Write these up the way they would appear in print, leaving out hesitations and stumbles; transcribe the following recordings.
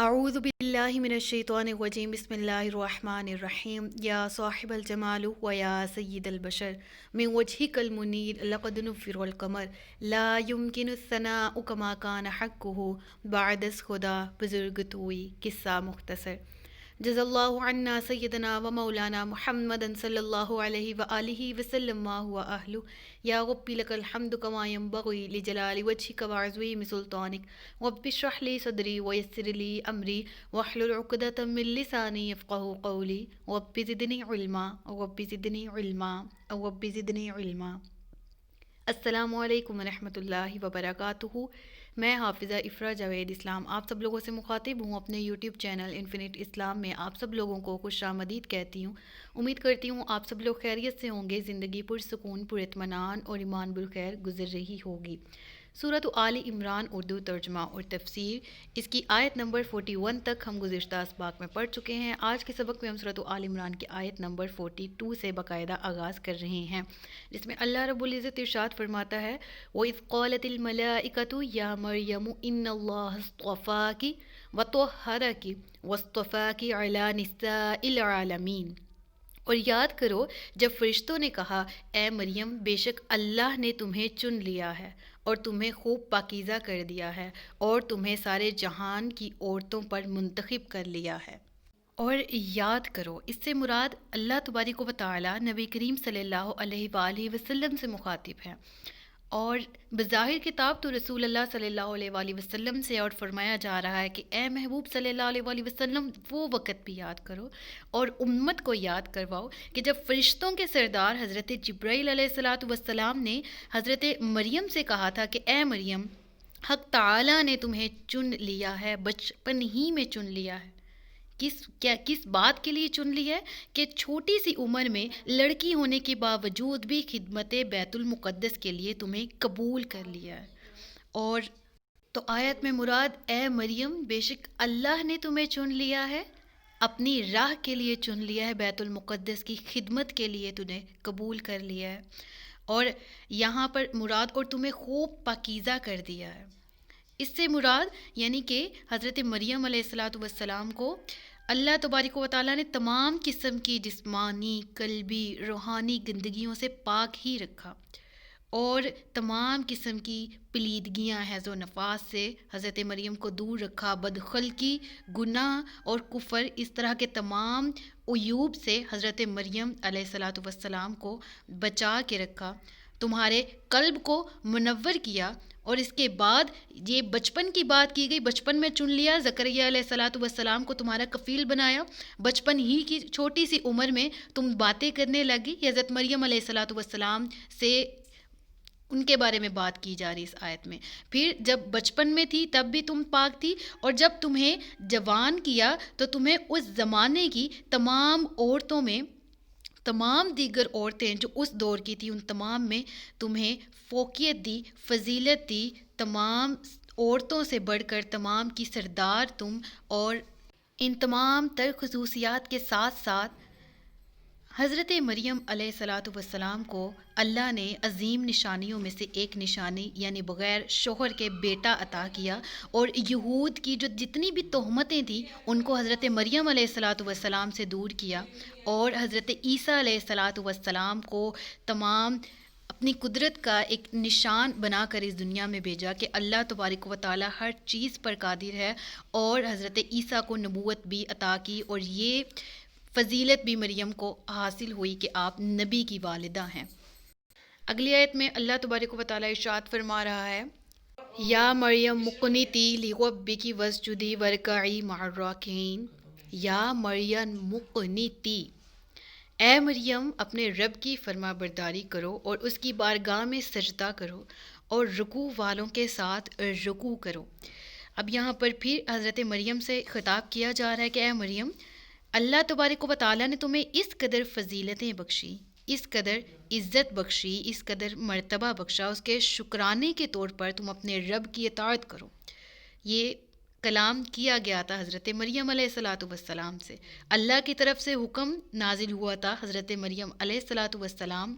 اعوذ باللہ من الشیطان الرجیم بسم اللہ الرحمن الرحیم یا صاحب الجمال و یا سید البشر من وجهک المنیر لقد نفر القمر لا يمكن الثناء كما كان حقه بعد از خدا بزرگ توئی قصہ مختصر جزا اللہ عنا سیدنا و مولانا محمد صلی اللہ علیہ وآلہ وسلم ما هو اہلہ یا رب لک الحمد کما ینبغی لجلال وجهک وعظیم سلطانک رب اشرح لی صدری ویسر لی امری واحلل عقدۃ من لسانی یفقهوا قولی رب زدنی علما رب زدنی علما رب زدنی علما۔ السلام علیکم ورحمۃ اللہ وبرکاتہ۔ میں حافظہ افرا جاوید اسلام آپ سب لوگوں سے مخاطب ہوں۔ اپنے یوٹیوب چینل انفینٹ اسلام میں آپ سب لوگوں کو خوش آمدید کہتی ہوں۔ امید کرتی ہوں آپ سب لوگ خیریت سے ہوں گے، زندگی پرسکون، پر اطمینان اور ایمان بالخیر گزر رہی ہوگی۔ سورۃ آل عمران اردو ترجمہ اور تفسیر، اس کی آیت نمبر 41 تک ہم گزشتہ اسباق میں پڑھ چکے ہیں۔ آج کے سبق میں ہم سورۃ آل عمران کی آیت نمبر 42 سے باقاعدہ آغاز کر رہے ہیں، جس میں اللہ رب العزت ارشاد فرماتا ہے وَإِذْ قَالَتِ الْمَلَائِكَةُ يَا مَرْيَمُ إِنَّ اللَّهَ اصْطَفَاكِ وَطَهَّرَكِ وَاصْطَفَاكِ عَلَىٰ نِسَاءِ الْعَالَمِينَ۔ اور یاد کرو جب فرشتوں نے کہا اے مریم بے شک اللہ نے تمہیں چن لیا ہے اور تمہیں خوب پاکیزہ کر دیا ہے اور تمہیں سارے جہان کی عورتوں پر منتخب کر لیا ہے۔ اور یاد کرو، اس سے مراد اللہ تبارک و تعالی نبی کریم صلی اللہ علیہ وآلہ وسلم سے مخاطب ہے، اور بظاہر کتاب تو رسول اللہ صلی اللہ علیہ وآلہ وسلم سے اور فرمایا جا رہا ہے کہ اے محبوب صلی اللہ علیہ وآلہ وسلم وہ وقت بھی یاد کرو اور امت کو یاد کرواؤ کہ جب فرشتوں کے سردار حضرت جبرائیل علیہ الصلاۃ والسلام نے حضرت مریم سے کہا تھا کہ اے مریم حق تعالیٰ نے تمہیں چن لیا ہے، بچپن ہی میں چن لیا ہے۔ کس بات کے لیے چن لی ہے کہ چھوٹی سی عمر میں لڑکی ہونے کے باوجود بھی خدمت بیت المقدس کے لیے تمہیں قبول کر لیا ہے۔ اور تو آیت میں مراد اے مریم بے شک اللہ نے تمہیں چن لیا ہے، اپنی راہ کے لیے چن لیا ہے، بیت المقدس کی خدمت کے لیے تمہیں قبول کر لیا ہے، اور یہاں پر مراد اور تمہیں خوب پاکیزہ کر دیا ہے۔ اس سے مراد یعنی کہ حضرت مریم علیہ الصلاۃ والسلام کو اللہ تبارک و تعالیٰ نے تمام قسم کی جسمانی، قلبی، روحانی گندگیوں سے پاک ہی رکھا، اور تمام قسم کی پلیدگیاں حیض و نفاس سے حضرت مریم کو دور رکھا، بدخلقی، گناہ اور کفر، اس طرح کے تمام عیوب سے حضرت مریم علیہ الصلاۃ والسلام کو بچا کے رکھا، تمہارے قلب کو منور کیا۔ اور اس کے بعد یہ بچپن کی بات کی گئی، بچپن میں چن لیا، زکریا علیہ الصلاۃ والسلام کو تمہارا کفیل بنایا، بچپن ہی کی چھوٹی سی عمر میں تم باتیں کرنے لگی۔ حضرت مریم علیہ الصلاۃ والسلام سے ان کے بارے میں بات کی جا رہی اس آیت میں۔ پھر جب بچپن میں تھی تب بھی تم پاک تھی، اور جب تمہیں جوان کیا تو تمہیں اس زمانے کی تمام عورتوں میں، تمام دیگر عورتیں جو اس دور کی تھیں ان تمام میں تمہیں فوقیت دی، فضیلت دی، تمام عورتوں سے بڑھ کر تمام کی سردار تم، اور ان تمام تر خصوصیات کے ساتھ ساتھ حضرت مریم علیہ الصلاۃ والسلام کو اللہ نے عظیم نشانیوں میں سے ایک نشانی یعنی بغیر شوہر کے بیٹا عطا کیا، اور یہود کی جو جتنی بھی تہمتیں تھیں ان کو حضرت مریم علیہ الصلاۃ والسلام سے دور کیا، اور حضرت عیسیٰ علیہ الصلاۃ والسلام کو تمام اپنی قدرت کا ایک نشان بنا کر اس دنیا میں بھیجا کہ اللہ تبارک و تعالی ہر چیز پر قادر ہے، اور حضرت عیسیٰ کو نبوت بھی عطا کی، اور یہ فضیلت بھی مریم کو حاصل ہوئی کہ آپ نبی کی والدہ ہیں۔ اگلی آیت میں اللہ تبارک و تعالی ارشاد فرما رہا ہے یا مریم مقنتی لربک واسجدی وارکعی مع الراکعین۔ یا مریم مقنتی، اے مریم اپنے رب کی فرما برداری کرو اور اس کی بارگاہ میں سجدہ کرو اور رکوع والوں کے ساتھ رکوع کرو۔ اب یہاں پر پھر حضرت مریم سے خطاب کیا جا رہا ہے کہ اے مریم اللہ تبارک و تعالیٰ نے تمہیں اس قدر فضیلتیں بخشی، اس قدر عزت بخشی، اس قدر مرتبہ بخشا، اس کے شکرانے کے طور پر تم اپنے رب کی اطاعت کرو۔ یہ کلام کیا گیا تھا حضرت مریم علیہ الصلاۃ والسلام سے، اللہ کی طرف سے حکم نازل ہوا تھا حضرت مریم علیہ الصلاۃ والسلام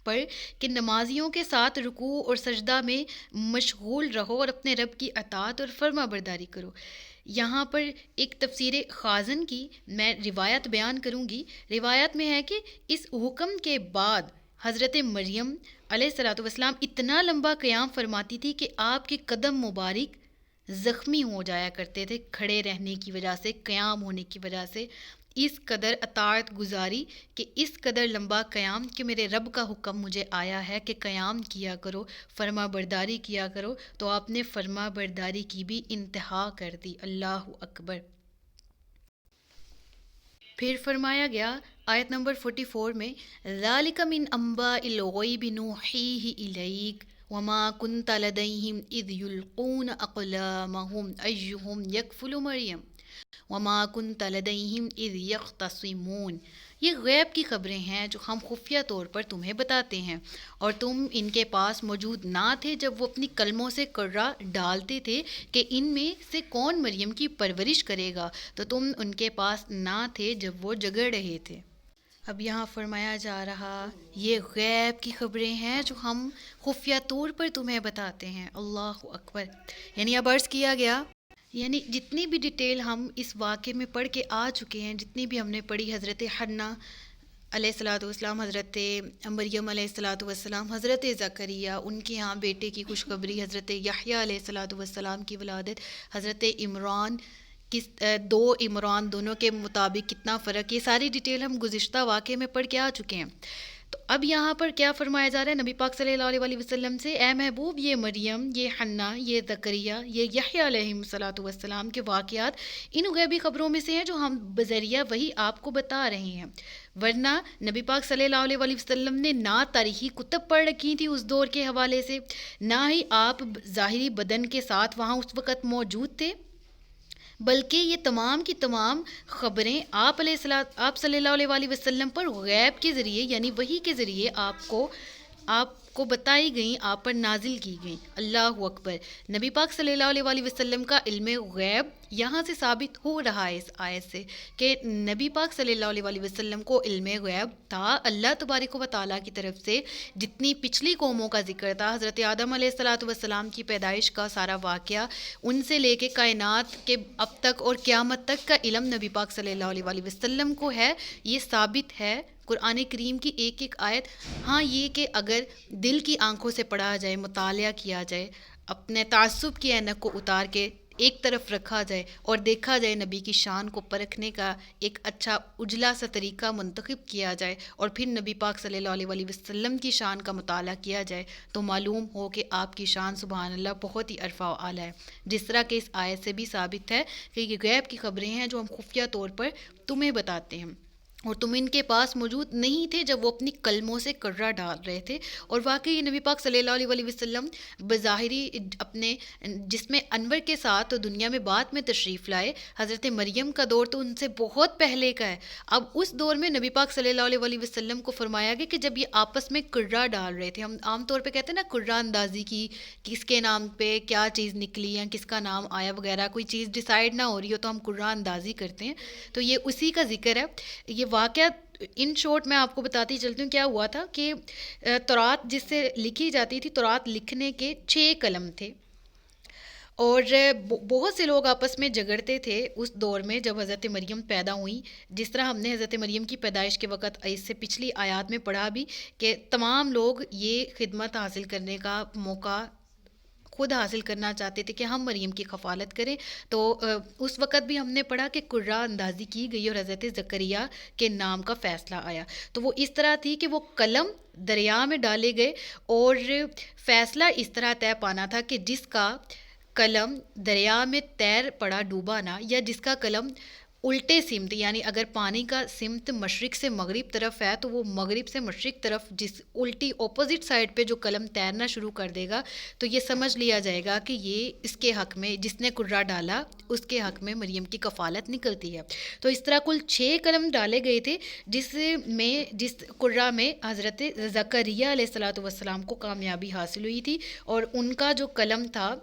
پر کہ نمازیوں کے ساتھ رکوع اور سجدہ میں مشغول رہو اور اپنے رب کی اطاعت اور فرما برداری کرو۔ یہاں پر ایک تفسیر خازن کی میں روایت بیان کروں گی۔ روایت میں ہے کہ اس حکم کے بعد حضرت مریم علیہ الصلاۃ والسلام اتنا لمبا قیام فرماتی تھی کہ آپ کے قدم مبارک زخمی ہو جایا کرتے تھے کھڑے رہنے کی وجہ سے، قیام ہونے کی وجہ سے۔ اس قدر اطاعت گزاری کہ اس قدر لمبا قیام کہ میرے رب کا حکم مجھے آیا ہے کہ قیام کیا کرو، فرما برداری کیا کرو، تو آپ نے فرما برداری کی بھی انتہا کر دی۔ اللہ اکبر۔ پھر فرمایا گیا آیت نمبر 44 میں ذَلِكَ مِنْ أَنْبَاءِ الْغَيْبِ نُوحِيهِ إِلَيْكَ وَمَا كُنْتَ لَدَيْهِمْ إِذْ يُلْقُونَ أَقْلَامَهُمْ أَيُّهُمْ يَكْفُلُ مریم وَمَا كُنْتَ لَدَيْهِمْ إِذْ يَخْتَصِمُونَ۔ یہ غیب کی خبریں ہیں جو ہم خفیہ طور پر تمہیں بتاتے ہیں، اور تم ان کے پاس موجود نہ تھے جب وہ اپنی کلموں سے کرہ ڈالتے تھے کہ ان میں سے کون مریم کی پرورش کرے گا، تو تم ان کے پاس نہ تھے جب وہ جگڑ رہے تھے۔ اب یہاں فرمایا جا رہا یہ غیب کی خبریں ہیں جو ہم خفیہ طور پر تمہیں بتاتے ہیں۔ اللہ اکبر۔ یعنی اب عرض کیا گیا، یعنی جتنی بھی ڈیٹیل ہم اس واقعے میں پڑھ کے آ چکے ہیں، جتنی بھی ہم نے پڑھی، حضرت حنا علیہ الصلاۃ والسلام، حضرت مریم علیہ الصلاۃ والسلام، حضرت زکریا ان کے ہاں بیٹے کی خوشخبری، حضرت یحییٰ علیہ الصلاۃ والسلام کی ولادت، حضرت عمران دو عمران دونوں کے مطابق کتنا فرق، یہ ساری ڈیٹیل ہم گزشتہ واقعے میں پڑھ کے آ چکے ہیں۔ تو اب یہاں پر کیا فرمایا جا رہا ہے نبی پاک صلی اللہ علیہ وسلم سے، اے محبوب یہ مریم، یہ حنا، یہ زکریہ، یہ یحییٰ علیہ الصلاۃ والسلام کے واقعات ان غیبی خبروں میں سے ہیں جو ہم بذریعہ وہی آپ کو بتا رہے ہیں، ورنہ نبی پاک صلی اللہ علیہ وسلم نے نہ تاریخی کتب پڑھ رکھی تھی اس دور کے حوالے سے، نہ ہی آپ ظاہری بدن کے ساتھ وہاں اس وقت موجود تھے، بلکہ یہ تمام کی تمام خبریں آپ صلی اللہ علیہ وسلم پر غیب کے ذریعے یعنی وحی کے ذریعے آپ کو بتائی گئیں، آپ پر نازل کی گئیں۔ اللہ اکبر۔ نبی پاک صلی اللہ علیہ وسلم کا علم غیب یہاں سے ثابت ہو رہا ہے اس آیت سے کہ نبی پاک صلی اللہ علیہ وسلم کو علم غیب تھا، اللہ تبارک و تعالیٰ کی طرف سے جتنی پچھلی قوموں کا ذکر تھا، حضرت آدم علیہ الصلاۃ والسلام کی پیدائش کا سارا واقعہ، ان سے لے کے کائنات کے اب تک اور قیامت تک کا علم نبی پاک صلی اللہ علیہ وسلم کو ہے، یہ ثابت ہے قرآن کریم کی ایک ایک آیت۔ ہاں یہ کہ اگر دل کی آنکھوں سے پڑھا جائے، مطالعہ کیا جائے، اپنے تعصب کی اینک کو اتار کے ایک طرف رکھا جائے اور دیکھا جائے، نبی کی شان کو پرکھنے کا ایک اچھا اجلا سا طریقہ منتخب کیا جائے اور پھر نبی پاک صلی اللہ علیہ وسلم کی شان کا مطالعہ کیا جائے، تو معلوم ہو کہ آپ کی شان سبحان اللہ بہت ہی عرفہ و اعلیٰ ہے، جس طرح کہ اس آیت سے بھی ثابت ہے کہ یہ غیب کی خبریں ہیں جو ہم خفیہ طور پر تمہیں بتاتے ہیں، اور تم ان کے پاس موجود نہیں تھے جب وہ اپنی کلموں سے کرہ ڈال رہے تھے۔ اور واقعی نبی پاک صلی اللہ علیہ وسلم بظاہری اپنے جسم انور کے ساتھ دنیا میں بعد میں تشریف لائے، حضرت مریم کا دور تو ان سے بہت پہلے کا ہے۔ اب اس دور میں نبی پاک صلی اللہ علیہ وسلم کو فرمایا گیا کہ جب یہ آپس میں کرہ ڈال رہے تھے، ہم عام طور پہ کہتے ہیں نا کرہ اندازی کی، کس کے نام پہ کیا چیز نکلی یا کس کا نام آیا وغیرہ، کوئی چیز ڈیسائیڈ نہ ہو رہی ہو تو ہم کرہ اندازی کرتے ہیں، تو یہ اسی کا ذکر ہے۔ یہ واقعہ ان شارٹ میں آپ کو بتاتی چلتی ہوں کیا ہوا تھا کہ تورات جس سے لکھی جاتی تھی، تورات لکھنے کے 6 قلم تھے، اور بہت سے لوگ آپس میں جگڑتے تھے اس دور میں جب حضرت مریم پیدا ہوئیں، جس طرح ہم نے حضرت مریم کی پیدائش کے وقت اس سے پچھلی آیات میں پڑھا بھی کہ تمام لوگ یہ خدمت حاصل کرنے کا موقع خود حاصل کرنا چاہتے تھے کہ ہم مریم کی کفالت کریں، تو اس وقت بھی ہم نے پڑھا کہ کرہ اندازی کی گئی اور حضرت زکریا کے نام کا فیصلہ آیا، تو وہ اس طرح تھی کہ وہ قلم دریا میں ڈالے گئے اور فیصلہ اس طرح طے پانا تھا کہ جس کا قلم دریا میں تیر پڑا ڈوبا نہ، یا جس کا قلم الٹے سمت، یعنی اگر پانی کا سمت مشرق سے مغرب طرف ہے تو وہ مغرب سے مشرق طرف جس الٹی اپوزٹ سائڈ پہ جو قلم تیرنا شروع کر دے گا تو یہ سمجھ لیا جائے گا کہ یہ اس کے حق میں، جس نے کرہ ڈالا اس کے حق میں مریم کی کفالت نکلتی ہے۔ تو اس طرح کل 6 قلم ڈالے گئے تھے جس کرہ میں حضرت زکریا علیہ الصلاۃ والسلام کو کامیابی حاصل ہوئی تھی، اور ان کا جو قلم تھا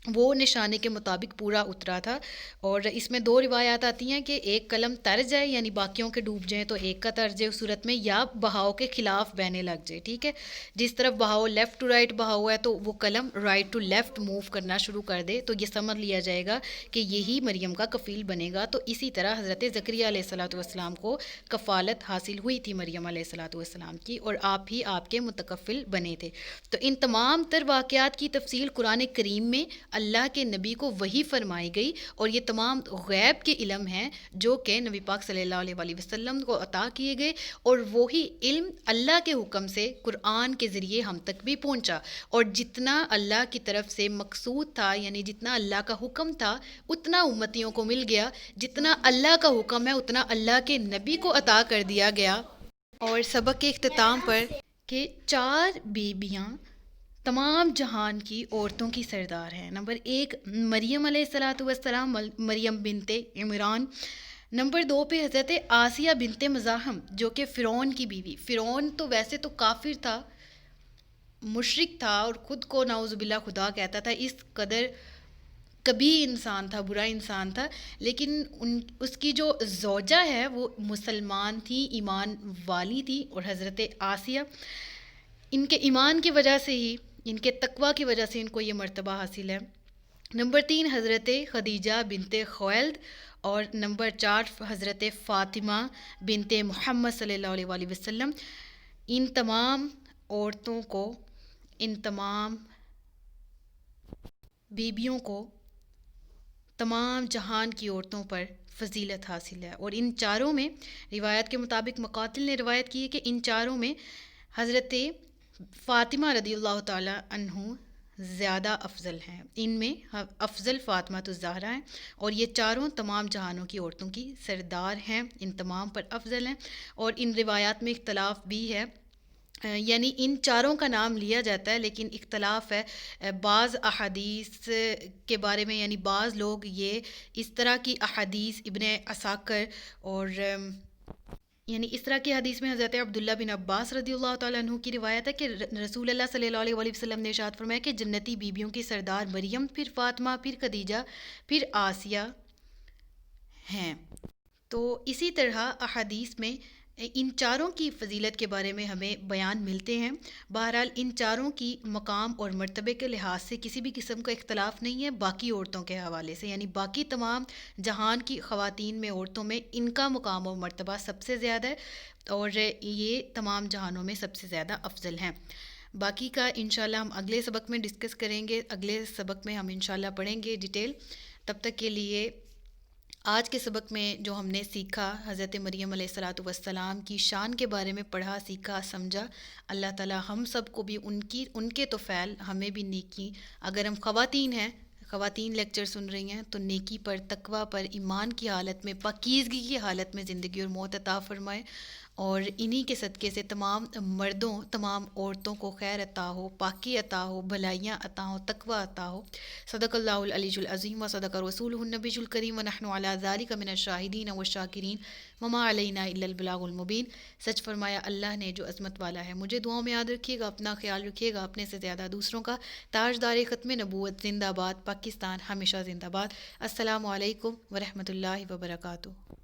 وہ نشانے کے مطابق پورا اترا تھا۔ اور اس میں دو روایات آتی ہیں کہ ایک قلم تر جائے یعنی باقیوں کے ڈوب جائیں تو ایک کا تر جائے اس صورت میں، یا بہاؤ کے خلاف بہنے لگ جائے، ٹھیک ہے، جس طرف بہاؤ لیفٹ ٹو رائٹ بہاؤ ہے تو وہ قلم رائٹ ٹو لیفٹ موو کرنا شروع کر دے تو یہ سمجھ لیا جائے گا کہ یہی مریم کا کفیل بنے گا۔ تو اسی طرح حضرت زکریا علیہ الصلوۃ والسلام کو کفالت حاصل ہوئی تھی مریم علیہ الصلوۃ والسلام کی، اور آپ ہی آپ کے متکفل بنے تھے۔ تو ان تمام تر واقعات کی تفصیل قرآن کریم میں اللہ کے نبی کو وحی فرمائی گئی، اور یہ تمام غیب کے علم ہیں جو کہ نبی پاک صلی اللہ علیہ وآلہ وسلم کو عطا کیے گئے، اور وہی علم اللہ کے حکم سے قرآن کے ذریعے ہم تک بھی پہنچا، اور جتنا اللہ کی طرف سے مقصود تھا یعنی جتنا اللہ کا حکم تھا اتنا امتیوں کو مل گیا، جتنا اللہ کا حکم ہے اتنا اللہ کے نبی کو عطا کر دیا گیا۔ اور سبق کے اختتام پر کہ 4 بیبیاں تمام جہان کی عورتوں کی سردار ہیں۔ نمبر 1 مریم علیہ الصلوۃ والسلام، مریم بنت عمران۔ نمبر 2 پہ حضرت آسیہ بنت مزاحم جو کہ فرعون کی بیوی۔ فرعون تو ویسے تو کافر تھا، مشرک تھا، اور خود کو نعوذ باللہ خدا کہتا تھا، اس قدر کبھی انسان تھا، برا انسان تھا، لیکن اس کی جو زوجہ ہے وہ مسلمان تھی، ایمان والی تھی، اور حضرت آسیہ ان کے ایمان کی وجہ سے ہی، ان کے تقوی کی وجہ سے ان کو یہ مرتبہ حاصل ہے۔ نمبر 3 حضرت خدیجہ بنت خویلد، اور نمبر 4 حضرت فاطمہ بنت محمد صلی اللہ علیہ وآلہ وسلم۔ ان تمام عورتوں کو، ان تمام بیبیوں کو تمام جہان کی عورتوں پر فضیلت حاصل ہے، اور ان چاروں میں روایت کے مطابق مقاتل نے روایت کی ہے کہ ان چاروں میں حضرت فاطمہ رضی اللہ تعالی عنہ زیادہ افضل ہیں، ان میں افضل فاطمہ الزہرا ہیں، اور یہ چاروں تمام جہانوں کی عورتوں کی سردار ہیں، ان تمام پر افضل ہیں۔ اور ان روایات میں اختلاف بھی ہے، یعنی ان چاروں کا نام لیا جاتا ہے لیکن اختلاف ہے بعض احادیث کے بارے میں، یعنی بعض لوگ یہ اس طرح کی احادیث ابن عساکر اور یعنی اس طرح کی حدیث میں حضرت عبداللہ بن عباس رضی اللہ تعالیٰ عنہ کی روایت ہے کہ رسول اللہ صلی اللہ علیہ وآلہ وسلم نے ارشاد فرمایا کہ جنتی بیبیوں کی سردار مریم، پھر فاطمہ، پھر خدیجہ، پھر آسیہ ہیں۔ تو اسی طرح احادیث میں ان چاروں کی فضیلت کے بارے میں ہمیں بیان ملتے ہیں۔ بہرحال ان چاروں کی مقام اور مرتبے کے لحاظ سے کسی بھی قسم کا اختلاف نہیں ہے باقی عورتوں کے حوالے سے، یعنی باقی تمام جہان کی خواتین میں، عورتوں میں ان کا مقام اور مرتبہ سب سے زیادہ ہے، اور یہ تمام جہانوں میں سب سے زیادہ افضل ہیں۔ باقی کا انشاءاللہ ہم اگلے سبق میں ڈسکس کریں گے، اگلے سبق میں ہم انشاءاللہ پڑھیں گے ڈیٹیل۔ تب تک کے لیے آج کے سبق میں جو ہم نے سیکھا، حضرت مریم علیہ الصلوۃ والسلام کی شان کے بارے میں پڑھا، سیکھا، سمجھا، اللہ تعالی ہم سب کو بھی ان کے توفیل، ہمیں بھی نیکی، اگر ہم خواتین ہیں، خواتین لیکچر سن رہی ہیں تو نیکی پر، تقوی پر، ایمان کی حالت میں، پاکیزگی کی حالت میں زندگی اور موت عطا فرمائے، اور انہی کے صدقے سے تمام مردوں، تمام عورتوں کو خیر عطا ہو، پاکی عطا ہو، بھلائیاں عطا ہو، تقوی عطا ہو۔ صدق اللہ العلی العظیم و صدق رسولہ النبی الکریم و نحن علی ذلک من الشاہدین والشاکرین وما علینا الا البلاغ المبین۔ سچ فرمایا اللہ نے جو عظمت والا ہے۔ مجھے دعاؤں میں یاد رکھیے گا، اپنا خیال رکھیے گا، اپنے سے زیادہ دوسروں کا۔ تاجدار ختم نبوت زندہ باد، پاکستان ہمیشہ زندہ باد۔ السلام علیکم ورحمۃ اللہ وبرکاتہ۔